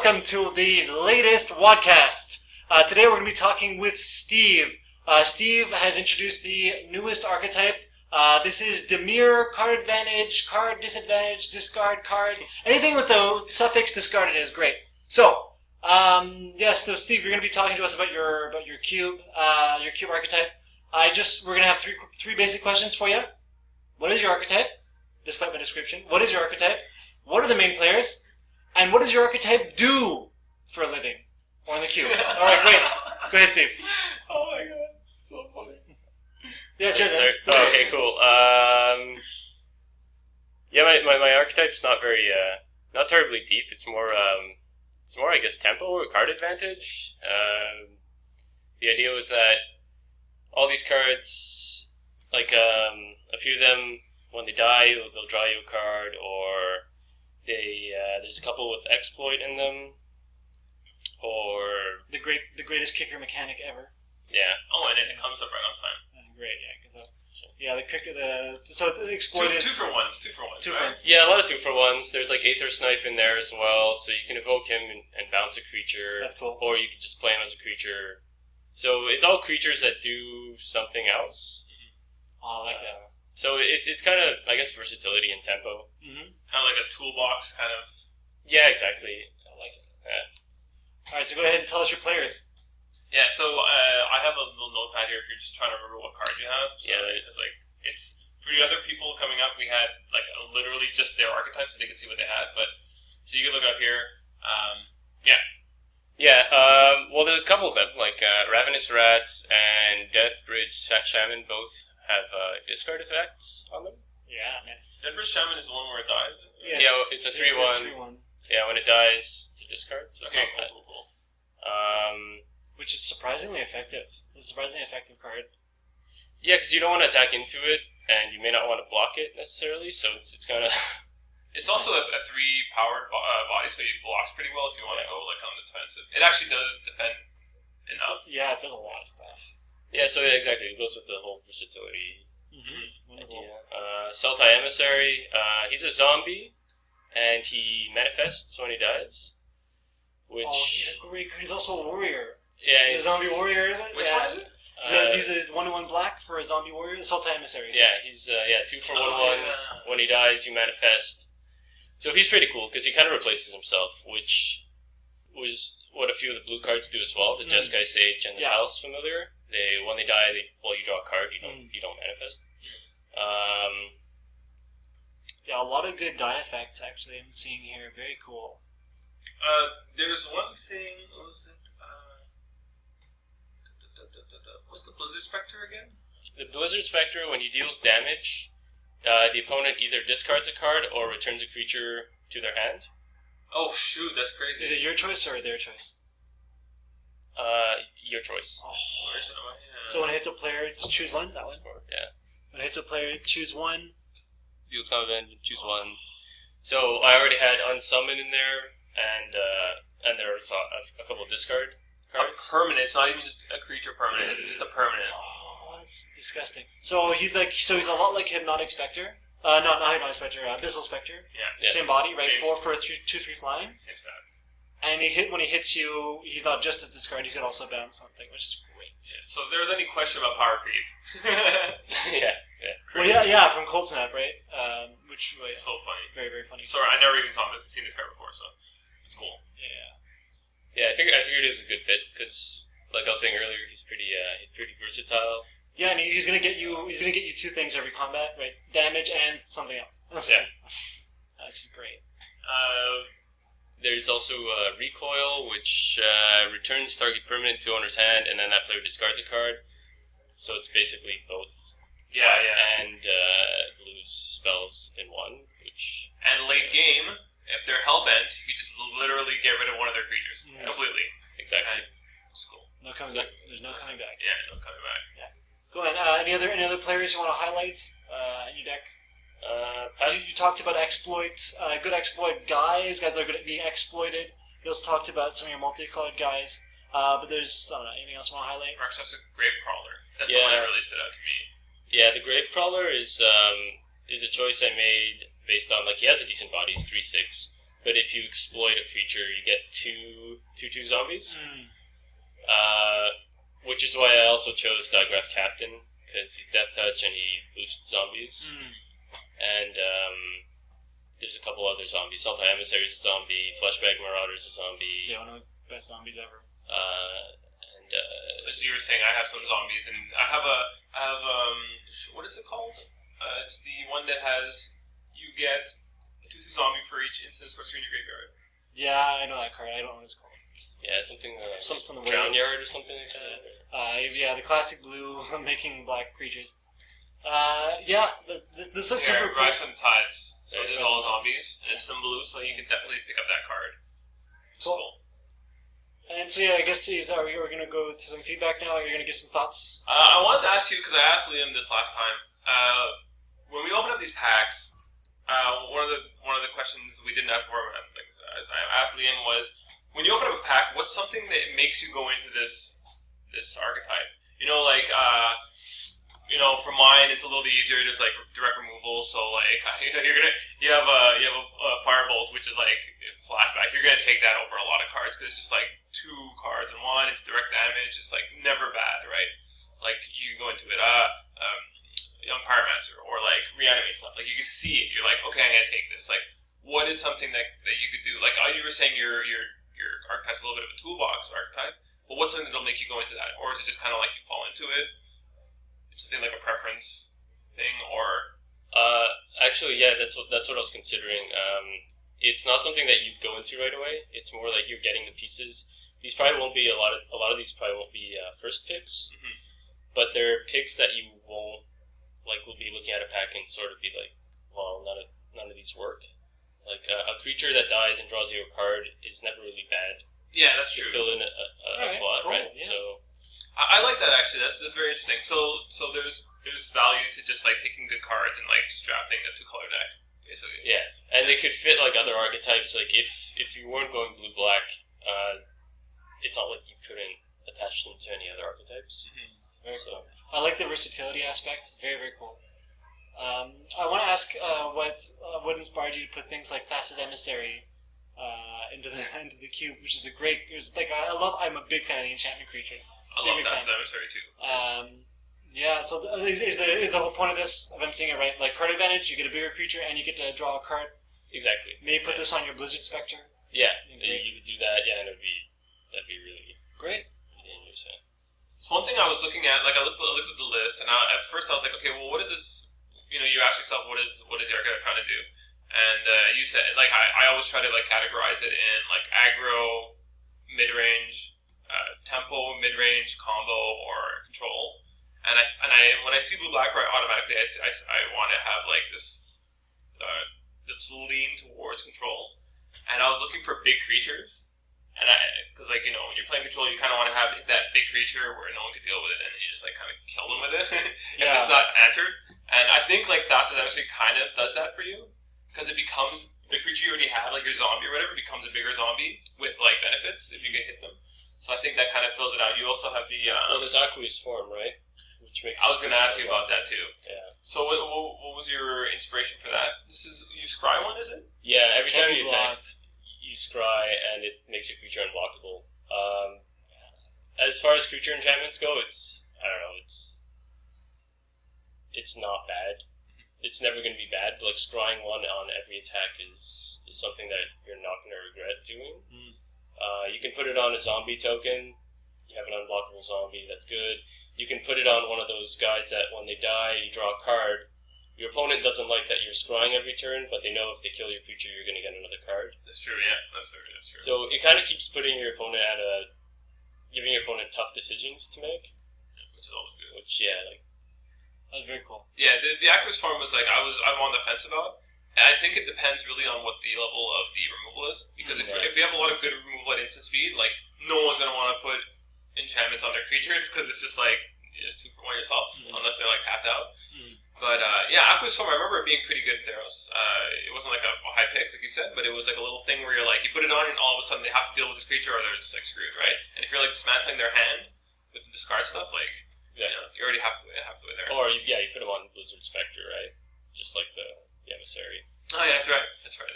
welcome to the latest WADcast. Today we're going to be talking with Steve. Steve has introduced the newest archetype. This is Dimir, card advantage, card disadvantage, discard card. Anything with the suffix discarded is great. So, so Steve, you're going to be talking to us about your cube archetype. We're going to have three basic questions for you. What is your archetype? Despite my description, what is your archetype? What are the main players? And what does your archetype do for a living? Or in the cube. Alright, great. Go ahead, Steve. Oh my god, so funny. Yeah, it's yours. Oh, okay, cool. My archetype's not very, not terribly deep. It's more, I guess, tempo or card advantage. The idea was that all these cards, like, a few of them, when they die, they'll draw you a card, or there's a couple with exploit in them, or the greatest kicker mechanic ever. Yeah. Oh, and it comes up right on time. Great, yeah, because the exploit is 2 for 1s. 2 for 1s. 2 for 1s. Yeah, a lot of 2 for 1s. There's like Aether Snipe in there as well, so you can evoke him and bounce a creature. That's cool. Or you can just play him as a creature. So it's all creatures that do something else. Mm-hmm. Oh, I like that. So it's kind of, I guess, versatility and tempo. Mm-hmm. Kind of like a toolbox, kind of. Yeah, exactly. I like it. Yeah. All right, so go ahead and tell us your players. Yeah, so I have a little notepad here if you're just trying to remember what card you have. So it's for the other people coming up. We had literally just their archetypes, so they could see what they had. But so you can look it up here. Well, there's a couple of them, like Ravenous Rats and Deathbridge Shaman both have discard effects on them. Yeah, nice. Deathbridge Shaman is the one where it dies. Yes, yeah, it's a 3/1. Yeah, when it dies, it's a discard. So okay, cool. Which is surprisingly effective. It's a surprisingly effective card. Yeah, because you don't want to attack into it, and you may not want to block it necessarily. So it's kind of. It's also a 3-powered body, so it blocks pretty well if you want to go on the defensive. It actually does defend enough. Yeah, it does a lot of stuff. Yeah, so exactly, it goes with the whole versatility idea. Sultai Emissary, he's a zombie, and he manifests when he dies. He's a great card. He's also a warrior. Yeah, he's a zombie warrior. Which one is it? He's a 1/1 black for a zombie warrior. The Sultai Emissary. Yeah, he's 2 for 1/1. When he dies, you manifest. So he's pretty cool because he kind of replaces himself, which was what a few of the blue cards do as well. The Jeskai Sage and the Palace Familiar. When they die, you draw a card. You don't manifest. Yeah, a lot of good die effects actually I'm seeing here. Very cool. There's one thing. What was it? What's the Blizzard Spectre again? The Blizzard Spectre, when he deals damage, the opponent either discards a card or returns a creature to their hand. Oh shoot, that's crazy. Is it your choice or their choice? Your choice. Oh. So when it hits a player, choose one? That one? Yeah. When it hits a player, choose one. Deals combat, choose one. So I already had Unsummon in there, and there was a couple of discard cards. A permanent, it's not even just a creature permanent, it's just a permanent. Oh, that's disgusting. So he's a lot like Hypnotic Spectre. Not Hypnotic Spectre, Abyssal Spectre. Yeah. Same body, right? 4 for 2/3 flying. Same stats. And when he hits you, he's not just a discard, he could also bounce something, which is great. Yeah. So if there was any question about power creep. Yeah. Well, from Cold Snap, right? Which was so funny. Very, very funny. Sorry, I never even seen this card before, so it's cool. Yeah, I figured it was a good fit because, like I was saying earlier, he's pretty versatile. Yeah, and he's gonna get you 2 things every combat, right? Damage and something else. Yeah, that's great. There's also Recoil, which returns target permanent to owner's hand, and then that player discards a card. So it's basically both. Yeah. And blues spells in one, which. And late game, if they're hellbent, you just literally get rid of one of their creatures completely. Exactly. It's cool. No coming back. There's no coming back. Yeah, no coming back. Yeah. Go ahead. Any other players you want to highlight in your deck? You talked about good exploit guys that are good at being exploited. You also talked about some of your multicolored guys. But there's anything else you want to highlight? Raksasa Gravecrawler. That's the one that really stood out to me. Yeah, the Gravecrawler is a choice I made based on he has a decent body. He's 3/6, but if you exploit a creature, you get two zombies. Which is why I also chose Digraph Captain, because he's Death Touch and he boosts zombies. And there's a couple other zombies. Sultai Emissary is a zombie. Fleshbag Marauder is a zombie. Yeah, one of the best zombies ever. As you were saying, I have some zombies, and I have what is it called? It's the one that has, you get a 2/2 zombie for each instant sorcery in your graveyard. Yeah, I know that card. I don't know what it's called. Yeah, something from the Drown waves. Yard or something like that. Yeah, the classic blue making black creatures. This looks super cool. Rise from the Tides. So Yeah, it is all zombies, and it's in blue, so you can definitely pick up that card. Cool. And so yeah, I guess are we going to go to some feedback now? Or are you going to give some thoughts? I wanted to ask you, because I asked Liam this last time. When we open up these packs, one of the questions we didn't ask before, I asked Liam was, when you open up a pack, what's something that makes you go into this archetype? For mine, it's a little bit easier, just like direct removal. So you have a Firebolt, which is like flashback. You're gonna take that over a lot of cards because it's just like 2 cards in one. It's direct damage. It's like never bad, right? Like you can go into it, Young Pyromancer or like reanimate stuff. Like you can see it. You're like, okay, I'm gonna take this. Like, what is something that you could do? Like you were saying, your archetype's a little bit of a toolbox archetype. But what's something that'll make you go into that, or is it just kind of like you fall into it? Something like a preference thing, or actually, yeah, that's what I was considering. It's not something that you'd go into right away. It's more like you're getting the pieces. These probably won't be a lot of these probably won't be first picks, but they're picks that you won't will be looking at a pack and sort of be like, well, none of these work. Like a creature that dies and draws you a card is never really bad. Yeah, that's true. Fill in a slot, cool, right? Yeah. So. I like that actually. That's very interesting. So there's value to just like taking good cards and like just drafting a 2-color deck, basically. Yeah, and they could fit like other archetypes. Like if you weren't going blue black, it's not like you couldn't attach them to any other archetypes. Very cool. I like the versatility aspect. Very, very cool. I want to ask what inspired you to put things like Thassa's Emissary into the cube, which is a great. I'm a big fan of the enchantment creatures. I love Thassa's Emissary too. So is the whole point of this, if I'm seeing it right, like card advantage, you get a bigger creature and you get to draw a card. Exactly. Maybe put this on your Blizzard Spectre. Yeah, you could do that. Yeah, and that'd be really great. Interesting. So one thing I was looking at, like I looked at the list, and at first I was like, okay, well, what is this? You ask yourself, what is the archetype trying to do? And you said, like, I always try to like categorize it in like aggro, mid range, tempo, mid range, combo, or control. And I when I see blue black, right, automatically I want to have like this that's lean towards control. And I was looking for big creatures. And because when you're playing control, you kind of want to have that big creature where no one can deal with it, and you just like kind of kill them with it if it's not answered. And I think like Thassa's actually kind of does that for you, because it becomes the creature you already have, like your zombie or whatever, becomes a bigger zombie with like benefits if you can hit them. So I think that kind of fills it out. You also have the there's Aqueous Form, right? Which makes I was going to ask you about that too. Yeah. So what was your inspiration for that? This is you scry one, is it? Yeah. Every time you attack, you scry, and it makes your creature unblockable. As far as creature enchantments go, it's not bad. It's never going to be bad. Like scrying one on every attack is something that you're not going to regret doing. You can put it on a zombie token. You have an unblockable zombie. That's good. You can put it on one of those guys that when they die, you draw a card. Your opponent doesn't like that you're scrying every turn, but they know if they kill your creature, you're going to get another card. That's true, yeah. That's true. So it kind of keeps putting your opponent giving your opponent tough decisions to make. Yeah, which is always good. That's very cool. Yeah, the Aqueous Form was like, I'm on the fence about. And I think it depends really on what the level of the removal is. Because if we have a lot of good removal at instant speed, like, no one's going to want to put enchantments on their creatures, because it's just like, you just 2 for 1 yourself, unless they're like tapped out. But Aqueous Form, I remember it being pretty good in Theros. It wasn't like a high pick, like you said, but it was like a little thing where you're like, you put it on and all of a sudden they have to deal with this creature or they're just like screwed, right? And if you're like dismantling their hand with the discard stuff, like, you already have to there. Or, you put them on Blizzard Spectre, right? Just like the emissary. Oh yeah, that's right.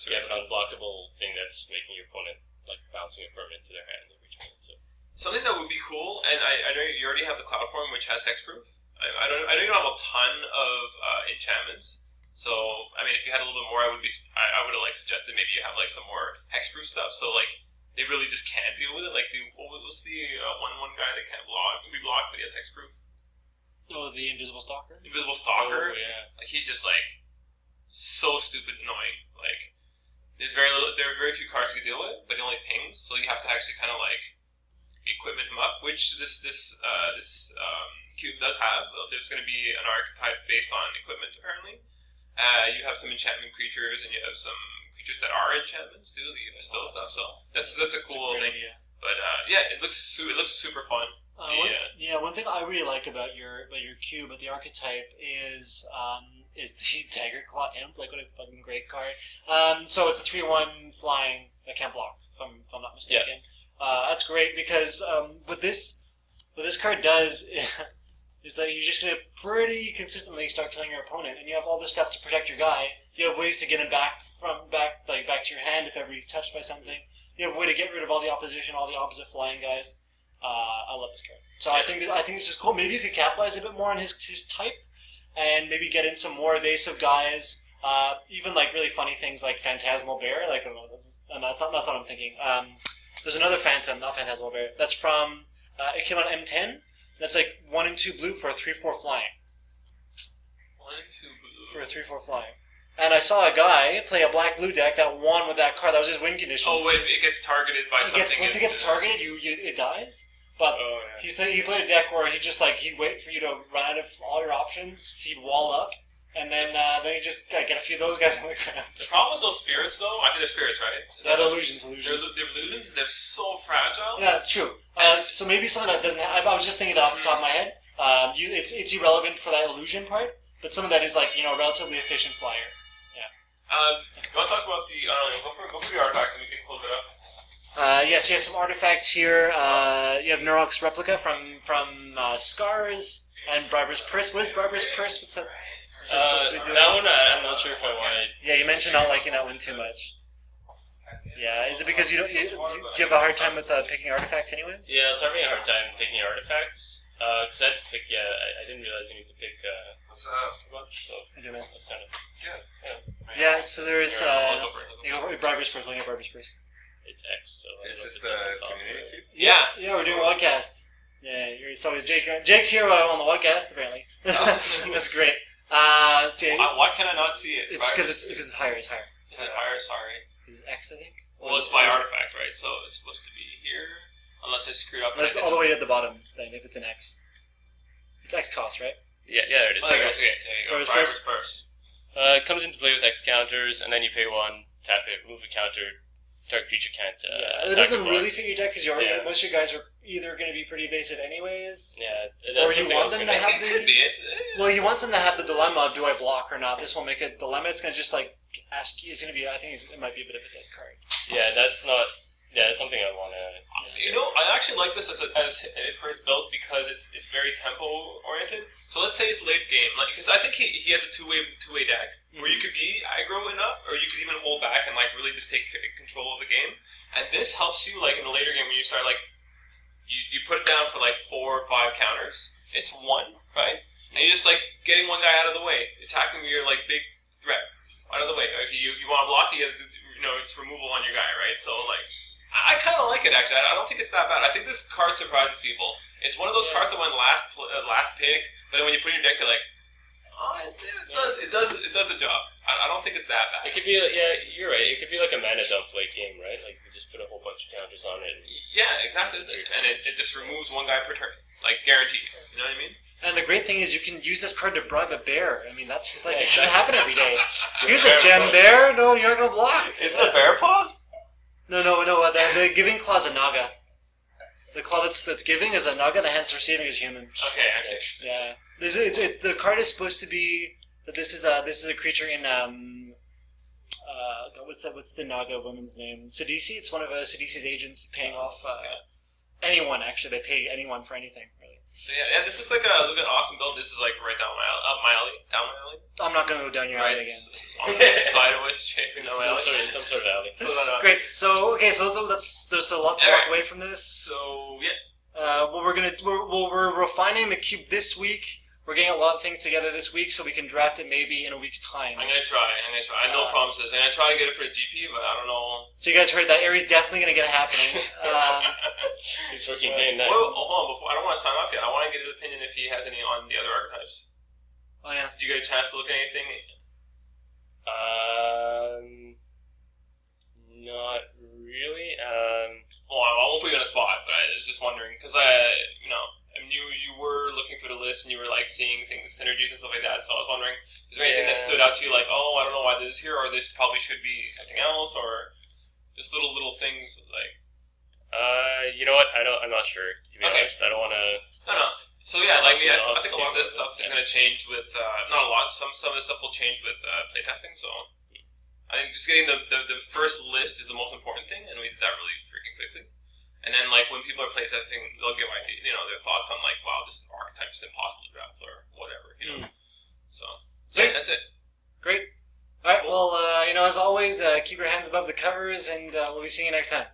You have an unblockable thing that's making your opponent like bouncing a permanent to their hand every turn. So something that would be cool, and I know you already have the cloud form, which has hexproof. I know you don't have a ton of enchantments. So I mean, if you had a little bit more, I would have like suggested maybe you have like some more hexproof stuff. So like they really just can't deal with it. Like what's the one guy that can't be blocked, but he has hexproof? Oh, the Invisible Stalker? Invisible Stalker. Oh, yeah. Like he's just like so stupid annoying. Like there are very few cards you can deal with, but he only pings, so you have to actually kind of like equipment him up, which this cube does have. There's going to be an archetype based on equipment apparently. You have some enchantment creatures, and you have some creatures that are enchantments too. That you can distill stuff. So that's a cool thing. Idea. But yeah, it looks super fun. One thing I really like about your cube, but the archetype is the Dagger Claw Imp. Like, what a fucking great card. So it's a 3/1 flying that can't block, if I'm not mistaken. Yeah. That's great because what this card does is that you're just gonna pretty consistently start killing your opponent, and you have all this stuff to protect your guy. You have ways to get him back to your hand if ever he's touched by something. You have a way to get rid of all the opposition, all the opposite flying guys. I love this card. So I think this is cool. Maybe you could capitalize a bit more on his type, and maybe get in some more evasive guys. Even like really funny things like Phantasmal Bear. Like, I don't know, that's not what I'm thinking. There's another Phantom, not Phantasmal Bear. That's from it came out M10. That's like 1 and 2 blue for a 3/4 flying. 1 and 2 blue for a 3/4 flying. And I saw a guy play a black-blue deck that won with that card. That was his win condition. Oh wait, it gets targeted by something. Once it gets targeted, it dies. But he played a deck where he'd wait for you to run out of all your options. He'd wall up, and then you just get a few of those guys on the ground. The problem with those spirits, though, I think they're spirits, right? Yeah, they're illusions. They're illusions. They're so fragile. Yeah, true. So maybe something that doesn't have... I was just thinking that off the top of my head. It's irrelevant for that illusion part, but something that is like, relatively efficient flyer. Yeah. You want to talk about the... go for the artifacts and we can close it up. Yes, you have some artifacts here. You have Nurok's Replica from Scars and Barber's Purse. What is Barber's Purse? What's that? Supposed to be doing? That one, I'm not sure if I wanted. Yeah, you mentioned not liking that one too much. Yeah, is it because do you have a hard time with picking artifacts anyways? Yeah, I was having a hard time picking artifacts. Because I had to pick, I didn't realize you need to pick a bunch, so I do, man. That's kind of good. Yeah, so there is, Barber's Purse, looking at Barber's Purse. It's X, so... Is this the Community Cube? Yeah, we're doing WADcasts. Yeah, so Jake's here on the WADcast, apparently. That's great. Why can I not see it? It's because it's higher, It's higher, sorry. Is it X, I think? Well, it's by artifact, right? So it's supposed to be here, unless I screwed up. It's all the way at the bottom, then, if it's an X. It's X cost, right? Yeah, there it is. Okay, there you go. Barber's Purse. It comes into play with X counters, and then you pay 1, tap it, remove a counter. Target creature can't. It doesn't really fit your deck because most of your guys are either going to be pretty evasive anyways. Yeah, or you want them to have the. Could be it. Well, he wants them to have the dilemma of do I block or not. This won't make a dilemma. It's going to just ask you. It's going to be. I think it might be a bit of a dead card. Yeah, that's not. Yeah, it's something I want to... I actually like this as it first built because it's very tempo-oriented. So let's say it's late game. Because I think he has a two-way deck where you could be aggro enough or you could even hold back and really just take control of the game. And this helps you in the later game when you start you put it down for 4 or 5 counters. It's 1, right? And you're just getting one guy out of the way, attacking your big threat out of the way. If you want to block it, you have to, it's removal on your guy, right? So I kind of like it, actually. I don't think it's that bad. I think this card surprises people. It's one of those cards that went last pick, but then when you put it in your deck, you're like, oh, it does the job. I don't think it's that bad. It could be, you're right. It could be like a mana dump late game, right? You just put a whole bunch of counters on it. Yeah, exactly. And it just removes one guy per turn. Guaranteed. You know what I mean? And the great thing is you can use this card to bribe a bear. I mean, that's doesn't happen every day. Here's a gem bear. No, you're not going to block. Isn't it bear paw? No. The giving claw is a naga. The claw that's giving is a naga. The hand that's receiving is human. Okay, I see. Yeah, the card is supposed to be that this is a creature in what's the naga woman's name? Sidisi. It's one of Sidisi's agents paying off anyone. Actually, they pay anyone for anything. Really. So yeah, this looks like an awesome build. This is like right down my alley. I'm not going to go down your alley again. This is on the sideways chasing down my alley. Some sort of alley. Great. So there's a lot to walk away from this. So yeah. We're refining the cube this week. We're getting a lot of things together this week, so we can draft it maybe in a week's time. I'm gonna try. No promises. I'm gonna try to get it for the GP, but I don't know. So you guys heard that Ari's definitely gonna get it happening. He's working day and night. Hold on, before I don't want to sign off yet. I want to get his opinion if he has any on the other archetypes. Oh yeah. Did you get a chance to look at anything? Not really. Well, I won't put you on the spot, but I was just wondering because you were looking through the list and you were like seeing things, synergies and stuff like that. So I was wondering, is there anything that stood out to you, like, oh, I don't know why this is here, or this probably should be something else, or just little things like. You know what? I'm not sure. To be honest, I don't want to. No. So yeah, I think a lot of this stuff is going to change with not a lot. Some of this stuff will change with playtesting. So I think just getting the first list is the most important thing, and we did that really freaking quickly. And then, like, when people are playtesting, they'll give their thoughts on, like, wow, this archetype is impossible to draft or whatever, So yeah, that's it. Great. All right. Well, as always, keep your hands above the covers, and we'll be seeing you next time.